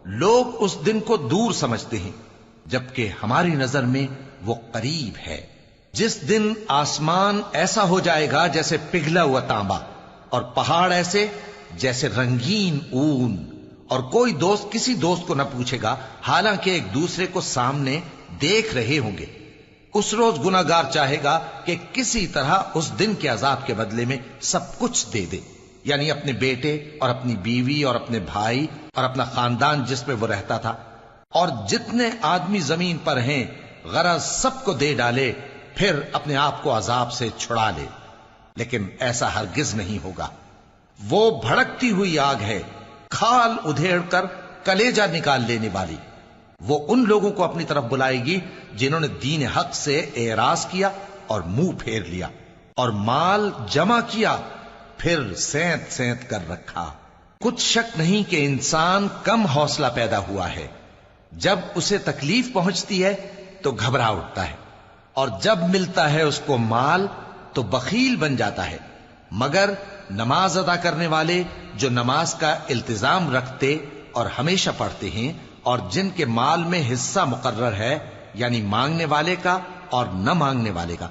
لوگ اس دن کو دور سمجھتے ہیں جبکہ ہماری نظر میں وہ قریب ہے، جس دن آسمان ایسا ہو جائے گا جیسے پگھلا ہوا تانبا، اور پہاڑ ایسے جیسے رنگین اون، اور کوئی دوست کسی دوست کو نہ پوچھے گا حالانکہ ایک دوسرے کو سامنے دیکھ رہے ہوں گے۔ اس روز گناہگار چاہے گا کہ کسی طرح اس دن کے عذاب کے بدلے میں سب کچھ دے دے، یعنی اپنے بیٹے اور اپنی بیوی اور اپنے بھائی اور اپنا خاندان جس میں وہ رہتا تھا، اور جتنے آدمی زمین پر ہیں غرض سب کو دے ڈالے، پھر اپنے آپ کو عذاب سے چھڑا لے۔ لیکن ایسا ہرگز نہیں ہوگا۔ وہ بھڑکتی ہوئی آگ ہے، کھال ادھیڑ کر کلیجہ نکال لینے والی۔ وہ ان لوگوں کو اپنی طرف بلائے گی جنہوں نے دین حق سے اعراض کیا اور منہ پھیر لیا، اور مال جمع کیا پھر سینت سینت کر رکھا۔ کچھ شک نہیں کہ انسان کم حوصلہ پیدا ہوا ہے، جب اسے تکلیف پہنچتی ہے تو گھبرا اٹھتا ہے، اور جب ملتا ہے اس کو مال تو بخیل بن جاتا ہے۔ مگر نماز ادا کرنے والے جو نماز کا التزام رکھتے اور ہمیشہ پڑھتے ہیں، اور جن کے مال میں حصہ مقرر ہے، یعنی مانگنے والے کا اور نہ مانگنے والے کا،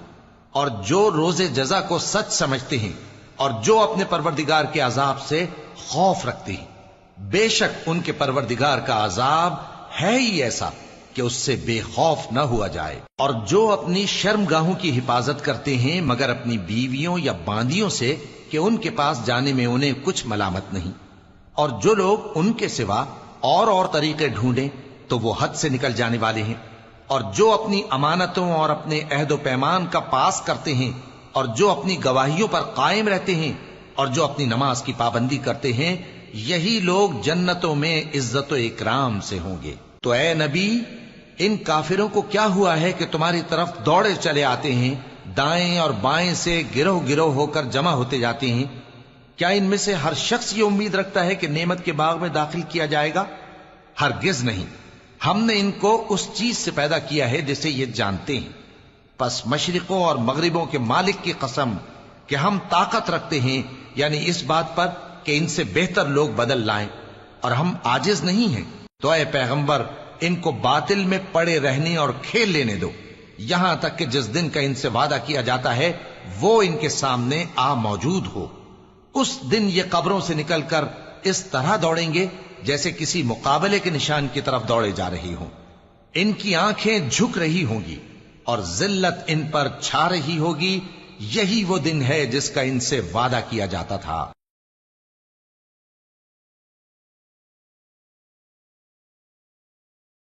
اور جو روز جزا کو سچ سمجھتے ہیں، اور جو اپنے پروردگار کے عذاب سے خوف رکھتے ہیں، بے شک ان کے پروردگار کا عذاب ہے ہی ایسا کہ اس سے بے خوف نہ ہوا جائے۔ اور جو اپنی شرمگاہوں کی حفاظت کرتے ہیں مگر اپنی بیویوں یا باندیوں سے کہ ان کے پاس جانے میں انہیں کچھ ملامت نہیں، اور جو لوگ ان کے سوا اور طریقے ڈھونڈیں تو وہ حد سے نکل جانے والے ہیں، اور جو اپنی امانتوں اور اپنے عہد و پیمان کا پاس کرتے ہیں، اور جو اپنی گواہیوں پر قائم رہتے ہیں، اور جو اپنی نماز کی پابندی کرتے ہیں، یہی لوگ جنتوں میں عزت و اکرام سے ہوں گے۔ تو اے نبی، ان کافروں کو کیا ہوا ہے کہ تمہاری طرف دوڑے چلے آتے ہیں، دائیں اور بائیں سے گروہ گروہ ہو کر جمع ہوتے جاتے ہیں؟ کیا ان میں سے ہر شخص یہ امید رکھتا ہے کہ نعمت کے باغ میں داخل کیا جائے گا؟ ہرگز نہیں۔ ہم نے ان کو اس چیز سے پیدا کیا ہے جسے یہ جانتے ہیں، پس مشرقوں اور مغربوں کے مالک کی قسم کہ ہم طاقت رکھتے ہیں، یعنی اس بات پر کہ ان سے بہتر لوگ بدل لائیں، اور ہم عاجز نہیں ہیں۔ تو اے پیغمبر، ان کو باطل میں پڑے رہنے اور کھیل لینے دو، یہاں تک کہ جس دن کا ان سے وعدہ کیا جاتا ہے وہ ان کے سامنے آ موجود ہو۔ اس دن یہ قبروں سے نکل کر اس طرح دوڑیں گے جیسے کسی مقابلے کے نشان کی طرف دوڑے جا رہی ہوں۔ ان کی آنکھیں جھک رہی ہوں گی اور ذلت ان پر چھا رہی ہوگی۔ یہی وہ دن ہے جس کا ان سے وعدہ کیا جاتا تھا۔